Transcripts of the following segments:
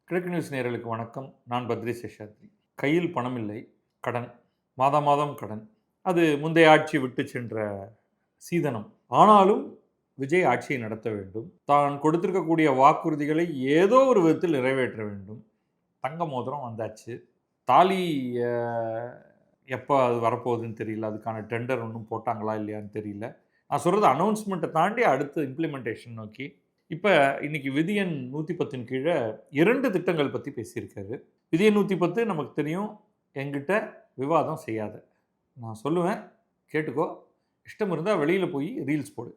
கிழக்கு நியூஸ் நேயர்களுக்கு வணக்கம். நான் பத்ரி சேஷாத்ரி. கையில் பணம் இல்லை, கடன், மாதம் மாதம் கடன். அது முந்தைய ஆட்சி விட்டு சென்ற சீதனம். ஆனாலும் விஜய் ஆட்சியை நடத்த வேண்டும். தான் கொடுத்திருக்கக்கூடிய வாக்குறுதிகளை ஏதோ ஒரு விதத்தில் நிறைவேற்ற வேண்டும். தங்க மோதிரம் வந்தாச்சு. தாலி அ எப்போ அது வரப்போகுதுன்னு தெரியல. அதுக்கான டெண்டர் ஒன்றும் போட்டாங்களா இல்லையான்னு தெரியல. நான் சொல்றது அனௌன்ஸ்மெண்ட்டை தாண்டி அடுத்து இம்ப்ளிமெண்டேஷன் நோக்கி. இப்ப இன்னைக்கு விதி எண் 110ன் கீழ 2 திட்டங்கள் பத்தி பேசியிருக்காரு. விதி எண் 110 நமக்கு தெரியும். என்கிட்ட விவாதம் செய்யாத. நான் சொல்லுவேன், கேட்டுக்கோ. இஷ்டம் இருந்தா வெளியில போய் ரீல்ஸ் போடு.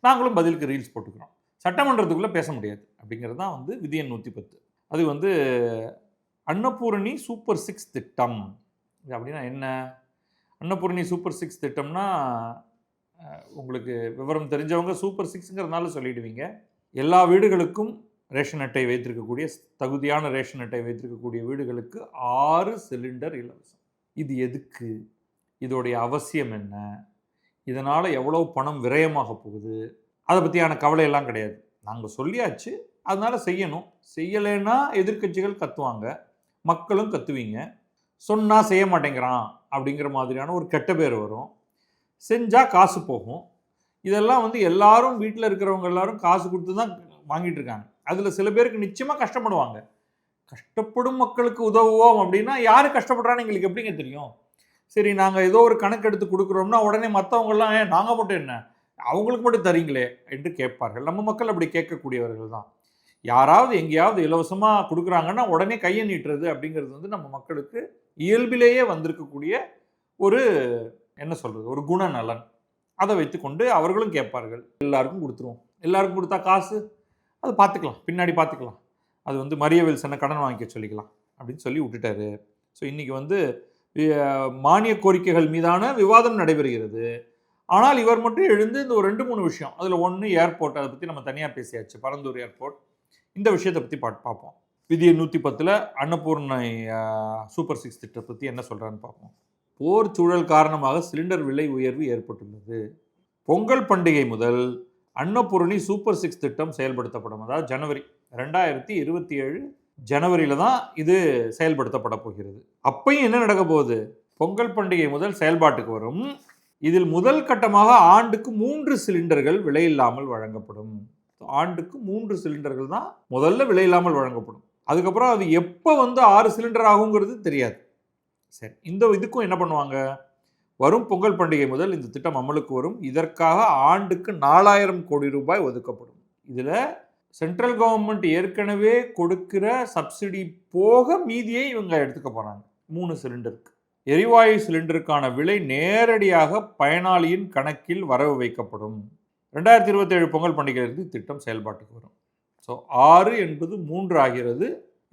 நாங்களும் பதிலுக்கு ரீல்ஸ் போட்டுக்கிறோம். சட்டமன்றத்துக்குள்ள பேச முடியாது. அப்படிங்கிறது தான் விதி எண் 110. அது அன்னபூரணி சூப்பர் 6 திட்டம். இது அப்படின்னா என்ன? அன்னபூரணி சூப்பர் 6 திட்டம்னா, உங்களுக்கு விவரம் தெரிஞ்சவங்க சூப்பர் 6ங்கிறதுனால சொல்லிடுவீங்க. எல்லா வீடுகளுக்கும் ரேஷன் அட்டை வைத்திருக்கக்கூடிய தகுதியான ரேஷன் அட்டை வைத்திருக்கக்கூடிய வீடுகளுக்கு 6 சிலிண்டர் இலவசம். இது எதுக்கு? இதோடைய அவசியம் என்ன? இதனால் எவ்வளோ பணம் விரயமாக போகுது? அதை பற்றியான கவலையெல்லாம் கிடையாது. நாங்கள் சொல்லியாச்சு, அதனால் செய்யணும். செய்யலைன்னா எதிர்க்கட்சிகள் கத்துவாங்க, மக்களும் கத்துவீங்க. சொன்னால் செய்ய மாட்டேங்கிறான் அப்படிங்கிற மாதிரியான ஒரு கெட்ட பேர் வரும். செஞ்சால் காசு போகும். இதெல்லாம் எல்லாரும் வீட்டில் இருக்கிறவங்க எல்லாரும் காசு கொடுத்து தான் வாங்கிட்டு இருக்காங்க. அதில் சில பேருக்கு நிச்சயமாக கஷ்டப்படுவாங்க. கஷ்டப்படும் மக்களுக்கு உதவுவோம் அப்படின்னா யார் கஷ்டப்படுறான்னு எங்களுக்கு எப்படிங்க தெரியும்? சரி, நாங்கள் ஏதோ ஒரு கணக்கு எடுத்து கொடுக்குறோம்னா உடனே மற்றவங்கெல்லாம் நாங்கள் மட்டும் என்ன, அவங்களுக்கு மட்டும் தரீங்களே என்று கேட்பார்கள். நம்ம மக்கள் அப்படி கேட்கக்கூடியவர்கள் தான். யாராவது எங்கேயாவது இலவசமாக கொடுக்குறாங்கன்னா உடனே கையை நீட்டுறது அப்படிங்கிறது நம்ம மக்களுக்கு இயல்பிலேயே வந்திருக்கக்கூடிய ஒரு என்ன சொல்கிறது, ஒரு குணநலன். அதை வைத்துக்கொண்டு அவர்களும் கேட்பார்கள். எல்லாருக்கும் கொடுத்துருவோம். எல்லாருக்கும் கொடுத்தா காசு அது பார்த்துக்கலாம், பின்னாடி பார்த்துக்கலாம். அது மரிய வில்சனை கடன் வாங்கிக்க சொல்லிக்கலாம் அப்படின்னு சொல்லி விட்டுட்டாரு. ஸோ இன்றைக்கி மானிய கோரிக்கைகள் மீதான விவாதம் நடைபெறுகிறது. ஆனால் இவர் மட்டும் எழுந்து இந்த ஒரு 2-3 விஷயம், அதில் ஒன்று ஏர்போர்ட், அதை பற்றி நம்ம தனியாக பேசியாச்சு, பரந்தூர் ஏர்போர்ட். இந்த விஷயத்தை பற்றி பார்ப்போம். விதி 110 அன்னபூர்ணை சூப்பர் 6 திட்டத்தை பற்றி என்ன சொல்கிறான்னு பார்ப்போம். போர் சூழல் காரணமாக சிலிண்டர் விலை உயர்வு ஏற்பட்டுள்ளது. பொங்கல் பண்டிகை முதல் அன்னபூரணி சூப்பர் 6 திட்டம் செயல்படுத்தப்படும். அதாவது ஜனவரி 2027 ஜனவரியில் தான் இது செயல்படுத்தப்பட போகிறது. அப்பையும் என்ன நடக்க போகுது? பொங்கல் பண்டிகை முதல் செயல்பாட்டுக்கு வரும். இதில் முதல் கட்டமாக ஆண்டுக்கு 3 சிலிண்டர்கள் விலையில்லாமல் வழங்கப்படும். ஆண்டுக்கு 3 சிலிண்டர்கள் தான் முதல்ல விலையில்லாமல் வழங்கப்படும். அதுக்கப்புறம் அது எப்போ 6 சிலிண்டர் ஆகுங்கிறது தெரியாது. சரி, இதுக்கும் என்ன பண்ணுவாங்க? வரும் பொங்கல் பண்டிகை முதல் இந்த திட்டம் அமலுக்கு வரும். இதற்காக ஆண்டுக்கு 4000 கோடி ரூபாய் ஒதுக்கப்படும். இதில் சென்ட்ரல் கவர்மெண்ட் ஏற்கனவே கொடுக்கிற சப்சிடி போக மீதியை இவங்க எடுத்துக்க போகிறாங்க. 3 சிலிண்டருக்கு. எரிவாயு சிலிண்டருக்கான விலை நேரடியாக பயனாளியின் கணக்கில் வரவு வைக்கப்படும். 2027 பொங்கல் பண்டிகையிலிருந்து திட்டம் செயல்பாட்டுக்கு வரும். ஸோ 6 என்பது 3 ஆகிறது.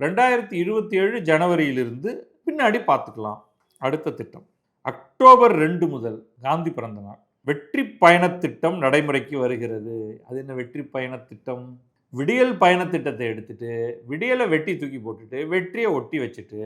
2027 ஜனவரியிலிருந்து பின்னாடி பார்த்துக்கலாம். அடுத்த திட்டம் அக்டோபர் 2 முதல் காந்தி பிறந்த நாள் வெற்றி பயண திட்டம் நடைமுறைக்கு வருகிறது. அது என்ன வெற்றி பயண திட்டம்? விடியல் பயண திட்டத்தை எடுத்துட்டு விடியலை வெட்டி தூக்கி போட்டுட்டு வெற்றியை ஒட்டி வச்சுட்டு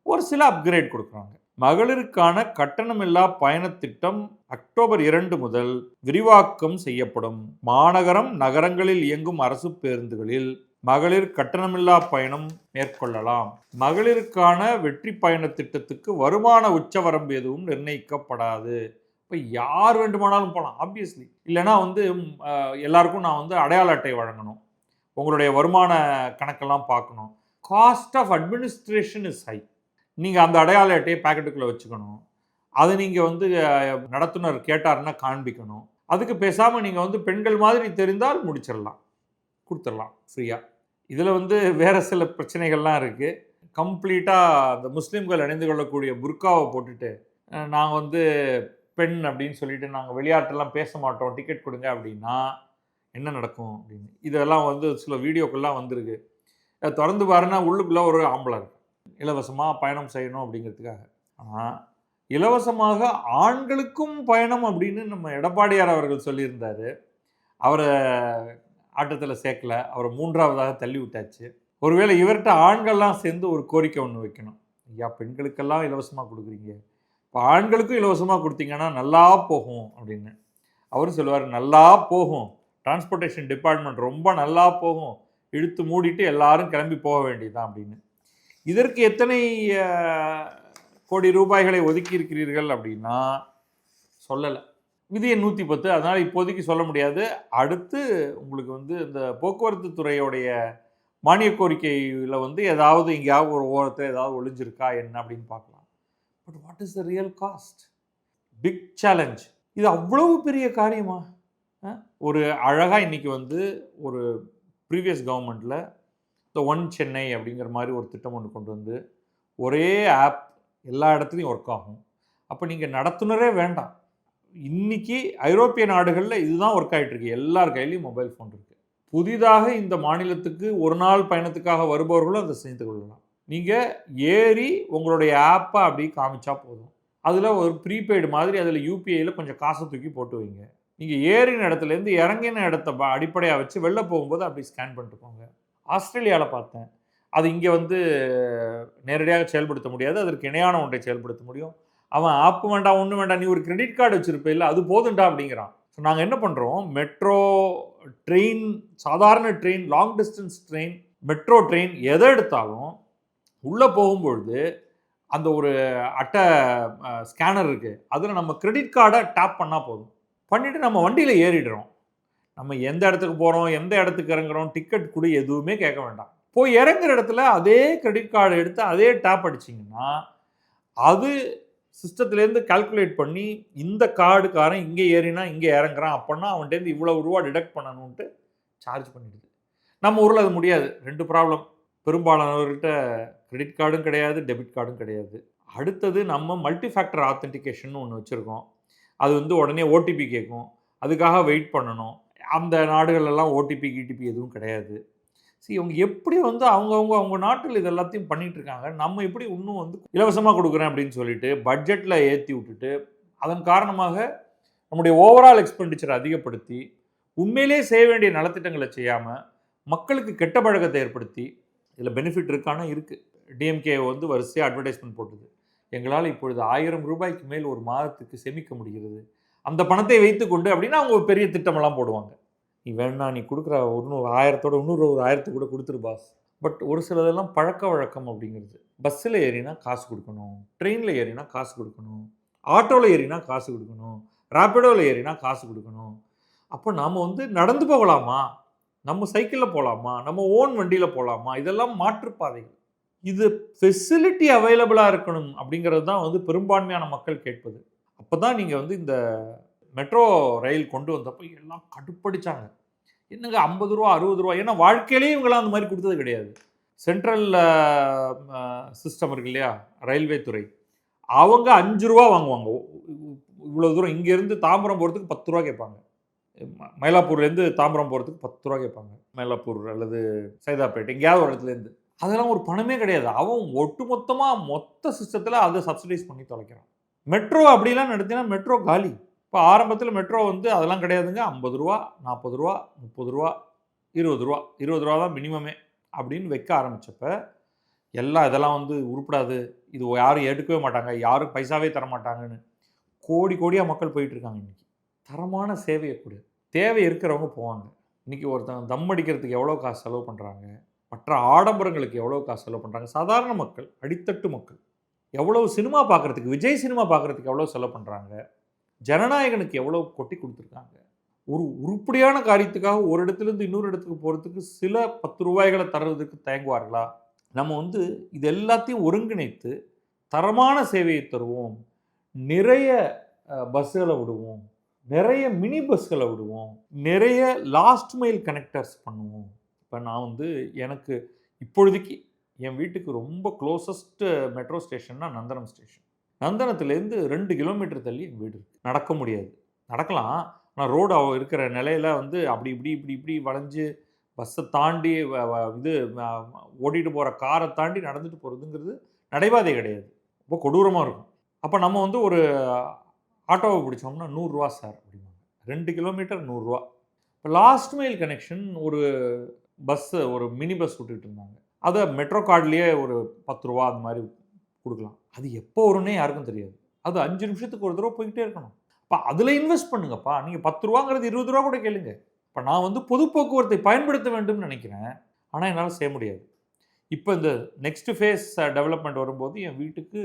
ஒரு சில அப்கிரேட் கொடுக்குறாங்க. மகளிருக்கான கட்டணமில்லா பயண திட்டம் அக்டோபர் 2 முதல் விரிவாக்கம் செய்யப்படும். மாநகரம் நகரங்களில் இயங்கும் அரசு பேருந்துகளில் மகளிர் கட்டணமில்லா பயணம் மேற்கொள்ளலாம். மகளிருக்கான வெற்றி பயண திட்டத்துக்கு வருமான உச்சவரம்பு எதுவும் நிர்ணயிக்கப்படாது. இப்போ யார் வேண்டுமானாலும் போகலாம் ஆப்வியஸ்லி. இல்லைனா எல்லாருக்கும் நான் அடையாள அட்டை வழங்கணும், உங்களுடைய வருமான கணக்கெல்லாம் பார்க்கணும். Cost of administration is high. நீங்கள் அந்த அடையாள அட்டையை பேக்கெட்டுக்குள்ளே வச்சுக்கணும். அதை நீங்கள் நடத்துனர் கேட்டாருன்னா காண்பிக்கணும். அதுக்கு பேசாமல் நீங்கள் பெண்கள் மாதிரி தெரிந்தால் முடிச்சிடலாம், கொடுத்துடலாம் ஃப்ரீயாக. இதில் வேறு சில பிரச்சனைகள்லாம் இருக்குது. கம்ப்ளீட்டாக அந்த முஸ்லீம்கள் அணிந்து கொள்ளக்கூடிய புர்காவை போட்டுட்டு நாங்கள் பெண் அப்படின்னு சொல்லிட்டு நாங்கள் விளையாட்டெல்லாம் பேச மாட்டோம், டிக்கெட் கொடுங்க அப்படின்னா என்ன நடக்கும் அப்படின்னு இதெல்லாம் சில வீடியோக்கெல்லாம் வந்திருக்கு. திறந்து பாருன்னா உள்ளுக்குள்ளே ஒரு ஆம்பளை இருக்கு, இலவசமாக பயணம் செய்யணும் அப்படிங்கிறதுக்காக. ஆனால் இலவசமாக ஆண்களுக்கும் பயணம் அப்படின்னு நம்ம எடப்பாடியார் அவர்கள் சொல்லியிருந்தார். அவரை ஆட்டத்தில் சேர்க்கல, அவரை 3ஆவதாக தள்ளி விட்டாச்சு. ஒருவேளை இவர்கிட்ட ஆண்கள்லாம் சேர்ந்து ஒரு கோரிக்கை ஒன்று வைக்கணும். ஐயா, பெண்களுக்கெல்லாம் இலவசமாக கொடுக்குறீங்க, இப்போ ஆண்களுக்கும் இலவசமாக கொடுத்தீங்கன்னா நல்லா போகும் அப்படின்னு. அவரும் சொல்லுவார், நல்லா போகும், டிரான்ஸ்போர்ட்டேஷன் டிபார்ட்மெண்ட் ரொம்ப நல்லா போகும், இழுத்து மூடிட்டு எல்லாரும் கிளம்பி போக வேண்டியதுதான் அப்படின்னு. இதற்கு எத்தனை கோடி ரூபாய்களை ஒதுக்கி இருக்கிறீர்கள் அப்படின்னா சொல்லலை. விதி எண் 110. அதனால் இப்போதைக்கு சொல்ல முடியாது. அடுத்து உங்களுக்கு வந்து இந்த போக்குவரத்து துறையோடைய மானிய கோரிக்கையில் வந்து ஏதாவது எங்கேயாவது ஒரு ஓரத்தில் ஏதாவது ஒளிஞ்சிருக்கா என்ன அப்படின்னு பார்க்கலாம். But what is the real cost? Big challenge. இது அவ்வளவு பெரிய காரியமா? ஒரு அழகாக இன்றைக்கி வந்து ஒரு ப்ரீவியஸ் கவர்மெண்ட்டில் இந்த ஒன் சென்னை அப்படிங்கிற மாதிரி ஒரு திட்டம் ஒன்று கொண்டு வந்து ஒரே ஆப் எல்லா இடத்துலையும் ஒர்க் ஆகும். அப்போ நீங்கள் நடத்துனரே வேண்டாம். இன்றைக்கி ஐரோப்பிய நாடுகளில் இதுதான் ஒர்க் ஆகிட்டுருக்கு. எல்லார் கையிலையும் மொபைல் ஃபோன் இருக்குது. புதிதாக இந்த மாநிலத்துக்கு ஒரு நாள் பயணத்துக்காக வருபவர்களும் அதை செய்து கொள்ளலாம். நீங்கள் ஏறி உங்களுடைய ஆப்பை அப்படி காமிச்சா போதும். அதில் ஒரு ப்ரீபெய்டு மாதிரி அதில் யூபிஐயில் கொஞ்சம் காசை தூக்கி போட்டு வைங்க. நீங்கள் ஏறின இடத்துலேருந்து இறங்கின இடத்த அடிப்படையாக வச்சு வெளில போகும்போது அப்படி ஸ்கேன் பண்ணிட்டு போங்க. ஆஸ்திரேலியாவில் பார்த்தேன். அது இங்கே வந்து நேரடியாக செயல்படுத்த முடியாது. அதற்கு இணையான ஒன்றை செயல்படுத்த முடியும். அவன் ஆப்பு வேண்டாம், ஒன்றும் வேண்டாம், நீ ஒரு கிரெடிட் கார்டு வச்சுருப்ப இல்லை, அது போதுண்டா அப்படிங்கிறான். ஸோ நாங்கள் என்ன பண்ணுறோம், மெட்ரோ ட்ரெயின், சாதாரண train, long distance train, metro train எதை எடுத்தாலும் உள்ளே போகும்பொழுது அந்த ஒரு அட்டை ஸ்கேனர் இருக்குது. அதில் நம்ம கிரெடிட் கார்டை டேப் பண்ணால் போதும். பண்ணிவிட்டு நம்ம வண்டியில் ஏறிடுறோம். நம்ம எந்த இடத்துக்கு போகிறோம், எந்த இடத்துக்கு இறங்குறோம், டிக்கெட் கூட எதுவுமே கேட்க வேண்டாம். போய் இறங்குற இடத்துல அதே கிரெடிட் கார்டு எடுத்து அதே டேப் அடிச்சிங்கன்னா அது சிஸ்டத்துலேருந்து கால்குலேட் பண்ணி இந்த கார்டுக்காரன் இங்கே ஏறினா இங்கே இறங்குறான் அப்படின்னா அவன்கிட்டேருந்து இவ்வளோ ரூபா டிடக்ட் பண்ணணுன்ட்டு சார்ஜ் பண்ணிடுது. நம்ம ஊரில் அது முடியாது. 2 ப்ராப்ளம். பெரும்பாலானவர்கிட்ட கிரெடிட் கார்டும் கிடையாது, டெபிட் கார்டும் கிடையாது. அடுத்தது நம்ம மல்டி ஃபேக்டர் ஆத்தென்டிகேஷன் ஒன்று வச்சுருக்கோம். அது வந்து உடனே ஓடிபி கேட்கும். அதுக்காக வெயிட் பண்ணணும். அந்த நாடுகளெல்லாம் ஓடிபி கிடிபி எதுவும் கிடையாது. சரி, இவங்க எப்படி வந்து அவங்க நாட்டில் இது எல்லாத்தையும் பண்ணிகிட்டு இருக்காங்க. நம்ம எப்படி இன்னும் வந்து இலவசமாக கொடுக்குறேன் அப்படின்னு சொல்லிட்டு பட்ஜெட்டில் ஏற்றி விட்டுட்டு அதன் காரணமாக நம்முடைய ஓவரால் எக்ஸ்பெண்டிச்சரை அதிகப்படுத்தி உண்மையிலே செய்ய வேண்டிய நலத்திட்டங்களை செய்யாமல் மக்களுக்கு கெட்ட பழக்கத்தை ஏற்படுத்தி இதில் பெனிஃபிட் இருக்கானா இருக்குது. டிஎம்கே வந்து வரிசையாக அட்வர்டைஸ்மெண்ட் போட்டுது. எங்களால் இப்பொழுது 1000 ரூபாய்க்கு மேல் ஒரு மாதத்துக்கு சேமிக்க முடிகிறது, அந்த பணத்தை வைத்துக்கொண்டு அப்படின்னு அவங்க ஒரு பெரிய திட்டமெல்லாம் போடுவாங்க. நீ வேணா, நீ கொடுக்குற இன்னும் 1000 இன்னொரு ஒரு 1000 கூட கொடுத்துரு பாஸ். பட் ஒரு சிலதெல்லாம் பழக்க வழக்கம் அப்படிங்கிறது. பஸ்ஸில் ஏறினா காசு கொடுக்கணும், ட்ரெயினில் ஏறினா காசு கொடுக்கணும், ஆட்டோவில் ஏறினா காசு கொடுக்கணும், ரேப்பிடோவில் ஏறினா காசு கொடுக்கணும். அப்போ நாம் வந்து நடந்து போகலாமா, நம்ம சைக்கிளில் போகலாமா, நம்ம ஓன் வண்டியில் போகலாமா? இதெல்லாம் மாற்றுப்பாதைகள். இது ஃபெசிலிட்டி அவைலபிளாக இருக்கணும் அப்படிங்கிறது தான் வந்து பெரும்பான்மையான மக்கள் கேட்பது. அப்போ தான் நீங்கள் வந்து இந்த மெட்ரோ ரயில் கொண்டு வந்தப்போ எல்லாம் கடுப்படிச்சாங்க. என்னங்க 50 ரூபா 60 ரூபா, ஏன்னா வாழ்க்கையிலேயே இவங்களாம் அந்த மாதிரி கொடுத்தது கிடையாது. சென்ட்ரல் சிஸ்டம் இருக்கு இல்லையா, ரயில்வே துறை, அவங்க 5 ரூபா வாங்குவாங்க. இவ்வளோ தூரம் இங்கேருந்து தாம்பரம் போகிறதுக்கு 10 ரூபா கேட்பாங்க. மயிலாப்பூர்லேருந்து தாம்பரம் போகிறதுக்கு 10 ரூபா கேட்பாங்க. மயிலாப்பூர் அல்லது சைதாப்பேட்டை எங்கேயாவது ஒரு இடத்துலேருந்து. அதெல்லாம் ஒரு பணமே கிடையாது. அவன் ஒட்டுமொத்தமாக மொத்த சிஸ்டத்தில் அதை சப்சிடைஸ் பண்ணி தொலைக்கிறான். மெட்ரோ அப்படிலாம் நடத்தினா மெட்ரோ காலி. இப்போ ஆரம்பத்தில் மெட்ரோ வந்து அதெல்லாம் கிடையாதுங்க. 50 ரூபா, 40 ரூபா, 30 ரூபா, 20 ரூபா, 20 ரூபா தான் மினிமமே அப்படின்னு வைக்க ஆரம்பித்தப்ப எல்லாம் இதெல்லாம் வந்து உருப்படாது, இது யாரும் எடுக்கவே மாட்டாங்க, யாரும் பைசாவே தர மாட்டாங்கன்னு கோடி கோடியாக மக்கள் போயிட்டுருக்காங்க. இன்றைக்கி தரமான சேவையை கொடு, தேவை இருக்கிறவங்க போவாங்க. இன்றைக்கி ஒருத்தங்க தம் அடிக்கிறதுக்கு எவ்வளோ காசு செலவு பண்ணுறாங்க, மற்ற ஆடம்பரங்களுக்கு எவ்வளோ காசு செலவு பண்ணுறாங்க. சாதாரண மக்கள், அடித்தட்டு மக்கள் எவ்வளோ சினிமா பார்க்குறதுக்கு, விஜய் சினிமா பார்க்குறதுக்கு எவ்வளோ செலவு பண்ணுறாங்க, ஜனநாயகனுக்கு எவ்வளோ கொட்டி கொடுத்துருக்காங்க. ஒரு உருப்படியான காரியத்துக்காக ஒரு இடத்துலேருந்து இன்னொரு இடத்துக்கு போகிறதுக்கு சில 10 ரூபாய்களை தர்றதுக்கு தயங்குவார்களா? நம்ம வந்து இது எல்லாத்தையும் ஒருங்கிணைத்து தரமான சேவையை தருவோம், நிறைய பஸ்ஸுகளை விடுவோம், நிறைய மினி பஸ்களை விடுவோம், நிறைய லாஸ்ட் மைல் கனெக்டர்ஸ் பண்ணுவோம். இப்போ நான் வந்து எனக்கு இப்பொழுதைக்கு என் வீட்டுக்கு ரொம்ப க்ளோசஸ்ட் மெட்ரோ ஸ்டேஷன்னா நந்தனம் ஸ்டேஷன். நந்தனத்துலேருந்து 2 கிலோமீட்டர் தள்ளி என் வீடு இருக்குது. நடக்க முடியாது, நடக்கலாம், ஆனால் ரோடு இருக்கிற நிலையில் வந்து அப்படி இப்படி வளைஞ்சு பஸ்ஸை தாண்டி இது ஓட்டிகிட்டு போகிற காரை தாண்டி நடந்துட்டு போகிறதுங்கிறது நடைபாதை கிடையாது. ரொம்ப கொடூரமாக இருக்கும். அப்போ நம்ம வந்து ஒரு ஆட்டோவை பிடிச்சோம்னா 100 ரூபா சார் அப்படிம்பாங்க. 2 கிலோமீட்டர் 100 ரூபா. இப்போ லாஸ்ட் மைல் கனெக்ஷன் ஒரு பஸ்ஸு, ஒரு மினி பஸ் விட்டுட்டு இருந்தாங்க. அதை மெட்ரோ கார்ட்லேயே ஒரு 10 ரூபா அந்த மாதிரி கொடுக்கலாம். அது எப்போ வரும்னே யாருக்கும் தெரியாது. அது 5 நிமிஷத்துக்கு ஒரு தடவை போய்கிட்டே இருக்கணும். இப்போ அதில் இன்வெஸ்ட் பண்ணுங்கப்பா. நீங்கள் 10 ரூபாங்கிறது 20 ரூபா கூட கேளுங்க. இப்போ நான் வந்து பொது போக்குவரத்தை பயன்படுத்த வேண்டும்னு நினைக்கிறேன். ஆனால் என்னால் செய்ய முடியாது. இப்போ இந்த நெக்ஸ்ட் ஃபேஸ் டெவலப்மெண்ட் வரும்போது என் வீட்டுக்கு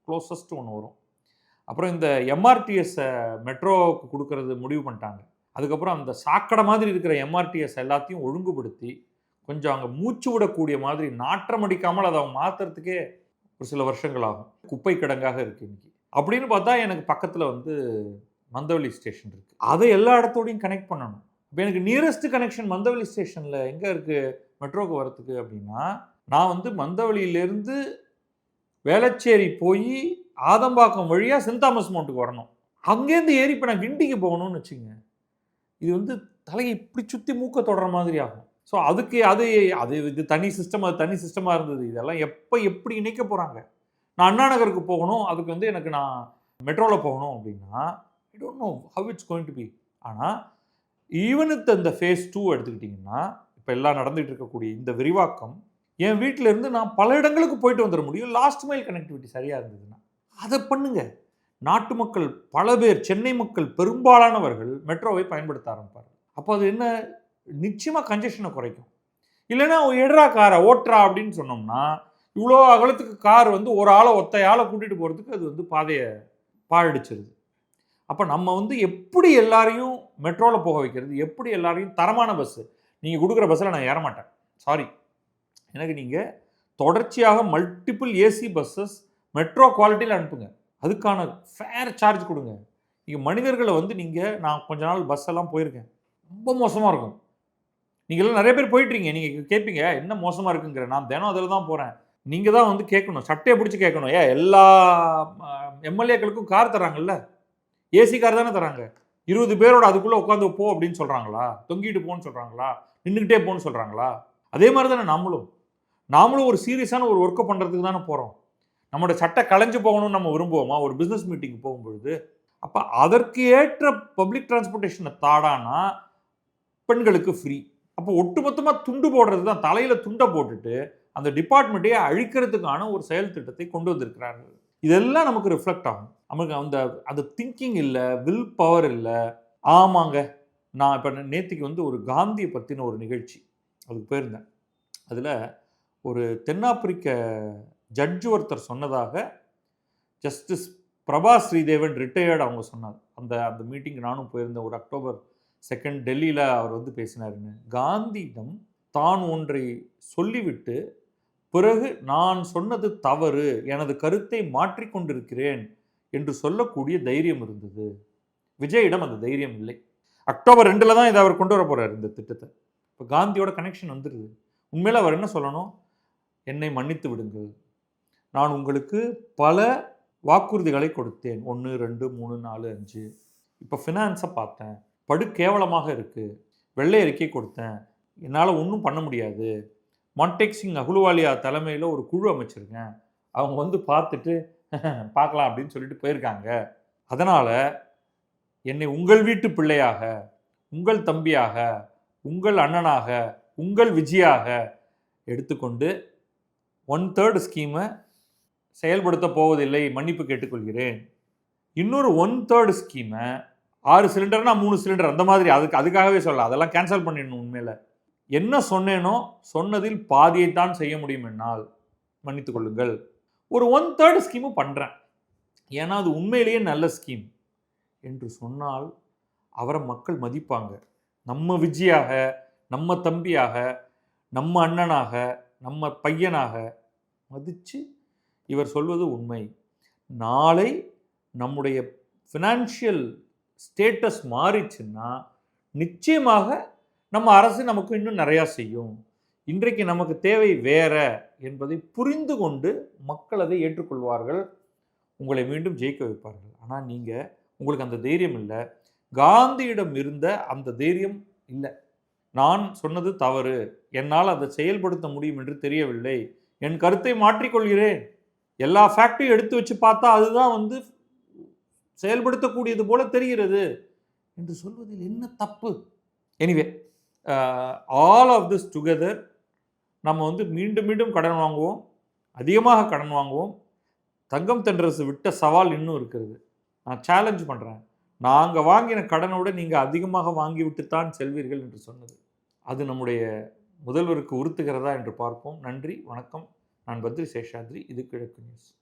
க்ளோசஸ்ட் ஒன்று வரும். அப்புறம் இந்த எம்ஆர்டிஎஸ்ஸை மெட்ரோவுக்கு கொடுக்கறது முடிவு பண்ணிட்டாங்க. அதுக்கப்புறம் அந்த சாக்கடை மாதிரி இருக்கிற எம்ஆர்டிஎஸ் எல்லாத்தையும் ஒழுங்குபடுத்தி கொஞ்சம் அங்கே மூச்சு விடக்கூடிய மாதிரி நாற்றம் அடிக்காமல் அதை அவங்க மாற்றுறதுக்கே ஒரு சில வருஷங்கள் ஆகும். குப்பை கிடங்காக இருக்குது இன்றைக்கி. அப்படின்னு பார்த்தா எனக்கு பக்கத்தில் வந்து மந்தவெளி ஸ்டேஷன் இருக்குது. அதை எல்லா இடத்தோடையும் கனெக்ட் பண்ணணும். இப்போ எனக்கு நியரஸ்ட் கனெக்ஷன் மந்தவெளி ஸ்டேஷனில் எங்கே இருக்குது மெட்ரோவுக்கு வரத்துக்கு அப்படின்னா, நான் வந்து மந்தவெளியிலேருந்து வேளச்சேரி போய் ஆதம்பாக்கம் வழியாக சென்ட் தாமஸ் மவுண்ட்டுக்கு வரணும். அங்கேருந்து ஏறி இப்போ நான் கிண்டிக்கு போகணும்னு வச்சுங்க, இது வந்து தலையை இப்படி சுற்றி மூக்க தொடர மாதிரி ஆகும். ஸோ அதுக்கு அது அது இது தனி சிஸ்டம், அது தனி சிஸ்டமாக இருந்தது. இதெல்லாம் எப்போ எப்படி இணைக்க போகிறாங்க? நான் அண்ணா நகருக்கு போகணும், அதுக்கு வந்து எனக்கு நான் மெட்ரோவில் போகணும் அப்படின்னா I don't know how it's going to be. ஆனால் ஈவன் வித் இந்த ஃபேஸ் 2 எடுத்துக்கிட்டிங்கன்னா, இப்போ எல்லாம் நடந்துகிட்டு இருக்கக்கூடிய இந்த விரிவாக்கம், என் வீட்டிலேருந்து நான் பல இடங்களுக்கு போயிட்டு வந்துட முடியும். லாஸ்ட் மைல் கனெக்டிவிட்டி சரியாக இருந்ததுன்னா அதை பண்ணுங்க. நாட்டு மக்கள் பல பேர், சென்னை மக்கள் பெரும்பாலானவர்கள் மெட்ரோவை பயன்படுத்த ஆரம்பிப்பார்கள். அப்போ அது என்ன, நிச்சயமாக கன்ஜெஷனை குறைக்கும். இல்லைன்னா எடுறா காரை ஓட்டுறா அப்படின்னு சொன்னோம்னா, இவ்வளோ அகலத்துக்கு கார் வந்து ஒரு ஆளை ஒத்த ஆளை கூட்டிகிட்டு போகிறதுக்கு அது வந்து பாதையை பாழடிச்சிருது. அப்போ நம்ம வந்து எப்படி எல்லாரையும் மெட்ரோவில் போக வைக்கிறது, எப்படி எல்லாரையும் தரமான பஸ்ஸு, நீங்கள் கொடுக்குற பஸ்ஸில் நான் ஏற மாட்டேன், சாரி, எனக்கு நீங்கள் தொடர்ச்சியாக மல்டிபிள் ஏசி பஸ்ஸஸ் மெட்ரோ குவாலிட்டியில் அனுப்புங்க, அதுக்கான ஃபேர் சார்ஜ் கொடுங்க. நீங்கள் மனிதர்களை வந்து நான் கொஞ்ச நாள் பஸ் எல்லாம் போயிருக்கேன், ரொம்ப மோசமாக இருக்கும். நீங்கள்லாம் நிறைய பேர் போயிட்டுருங்க, நீங்கள் கேட்பீங்க என்ன மோசமாக இருக்குங்கிற, நான் தினம் அதில் தான் போகிறேன். நீங்கள் தான் வந்து கேட்கணும், சட்டையை பிடிச்சி கேட்கணும். எல்லா எம்எல்ஏக்களுக்கும் கார் தராங்கல்ல, ஏசி கார் தானே தராங்க. 20 பேரோட அதுக்குள்ளே உட்காந்து போ அப்படின்னு சொல்கிறாங்களா? தொங்கிட்டு போன்னு சொல்கிறாங்களா? நின்றுக்கிட்டே போன்னு சொல்கிறாங்களா? அதே மாதிரி தானே நாமளும் ஒரு சீரியஸான ஒரு ஒர்க்கை பண்ணுறதுக்கு தானே போகிறோம். நம்மளோட சட்டை களைஞ்சு போகணும்னு நம்ம விரும்புவோமா ஒரு பிஸ்னஸ் மீட்டிங் போகும்பொழுது? அப்போ அதற்கு ஏற்ற பப்ளிக் டிரான்ஸ்போர்ட்டேஷனை தாடானா பெண்களுக்கு ஃப்ரீ. அப்போ ஒட்டுமொத்தமாக துண்டு போடுறது தான், தலையில் துண்டை போட்டுட்டு அந்த டிபார்ட்மெண்ட்டையே அழிக்கிறதுக்கான ஒரு செயல் திட்டத்தை கொண்டு வந்திருக்கிறார்கள். இதெல்லாம் நமக்கு ரிஃப்ளெக்ட் ஆகும். நமக்கு அந்த திங்கிங் இல்லை, வில் பவர் இல்லை. ஆமாங்க, நான் இப்போ நேற்றுக்கு வந்து ஒரு காந்தியை பற்றின ஒரு நிகழ்ச்சி அதுக்கு போயிருந்தேன். அதில் ஒரு தென்னாப்பிரிக்க ஜட்ஜு ஒருத்தர் சொன்னதாக ஜஸ்டிஸ் பிரபா ஸ்ரீதேவன் ரிட்டையர்டு அவங்க சொன்னார். அந்த மீட்டிங் நானும் போயிருந்தேன். ஒரு October 2 டெல்லியில் அவர் வந்து பேசினாருன்னு. காந்தியிடம் தான் ஒன்றை சொல்லிவிட்டு பிறகு நான் சொன்னது தவறு, எனது கருத்தை மாற்றிக்கொண்டிருக்கிறேன் என்று சொல்லக்கூடிய தைரியம் இருந்தது. விஜயிடம் அந்த தைரியம் இல்லை. October 2 தான் இதை அவர் கொண்டு வர போகிறார் இந்த திட்டத்தை. இப்போ காந்தியோட கனெக்ஷன் வந்துடுது. உண்மையில் அவர் என்ன சொல்லணும்? என்னை மன்னித்து விடுங்கள், நான் உங்களுக்கு பல வாக்குறுதிகளை கொடுத்தேன், 1 2 3 4 5. இப்போ ஃபினான்ஸை பார்த்தேன், படு கேவலமாக இருக்குது. வெள்ளை அறிக்கை கொடுத்தேன், என்னால் ஒன்றும் பண்ண முடியாது. மான்டேக் சிங் அஹ்லுவாலியா தலைமையில் ஒரு குழு அமைச்சிருக்கேன், அவங்க வந்து பார்த்துட்டு பார்க்கலாம் அப்படின்னு சொல்லிட்டு போயிருக்காங்க. அதனால் என்னை உங்கள் வீட்டு பிள்ளையாக, உங்கள் தம்பியாக, உங்கள் அண்ணனாக, உங்கள் விஜயாக எடுத்துக்கொண்டு 1/3 ஸ்கீமை செயல்படுத்த போவதில்லை, மன்னிப்பு கேட்டுக்கொள்கிறேன். இன்னொரு 1/3 ஸ்கீமை 6 சிலிண்டர்னா 3 சிலிண்டர் அந்த மாதிரி அதுக்காகவே சொல்லலாம், அதெல்லாம் கேன்சல் பண்ணிடணும். உண்மையில் என்ன சொன்னேனோ சொன்னதில் பாதியைத்தான் செய்ய முடியும், என்னால் மன்னித்துக் கொள்ளுங்கள். ஒரு 1/3 ஸ்கீமும் பண்ணுறேன், ஏன்னா அது உண்மையிலேயே நல்ல ஸ்கீம் என்று சொன்னால் அவரை மக்கள் மதிப்பாங்க. நம்ம விஜயாக, நம்ம தம்பியாக, நம்ம அண்ணனாக, நம்ம பையனாக மதித்து இவர் சொல்வது உண்மை. நாளை நம்முடைய ஃபினான்ஷியல் ஸ்டேட்டஸ் மாறிச்சுன்னா நிச்சயமாக நம்ம அரசு நமக்கு இன்னும் நிறையா செய்யும். இன்றைக்கு நமக்கு தேவை வேற என்பதை புரிந்து கொண்டு மக்கள் அதை ஏற்றுக்கொள்வார்கள், உங்களை மீண்டும் ஜெயிக்க வைப்பார்கள். ஆனால் உங்களுக்கு அந்த தைரியம் இல்லை. காந்தியிடம் இருந்த அந்த தைரியம் இல்லை. நான் சொன்னது தவறு, என்னால் அதை செயல்படுத்த முடியும் என்று தெரியவில்லை, என் கருத்தை மாற்றிக்கொள்கிறேன், எல்லா ஃபேக்டையும் எடுத்து வச்சு பார்த்தா அதுதான் வந்து செயல்படுத்தக்கூடியது போல தெரிகிறது என்று சொல்வதில் என்ன தப்பு? Anyway, all of this together நம்ம வந்து மீண்டும் மீண்டும் கடன் வாங்குவோம், அதிகமாக கடன் வாங்குவோம். தங்கம் தென்றரசு விட்ட சவால் இன்னும் இருக்கிறது. நான் சேலஞ்ச் பண்ணுறேன், நாங்கள் வாங்கின கடனோட நீங்கள் அதிகமாக வாங்கிவிட்டுத்தான் செல்வீர்கள் என்று சொன்னது. அது நம்முடைய முதல்வருக்கு உறுத்துகிறதா என்று பார்ப்போம். நன்றி, வணக்கம். நான் பத்ரி சேஷாத்ரி. இது கிழக்கு நியூஸ்.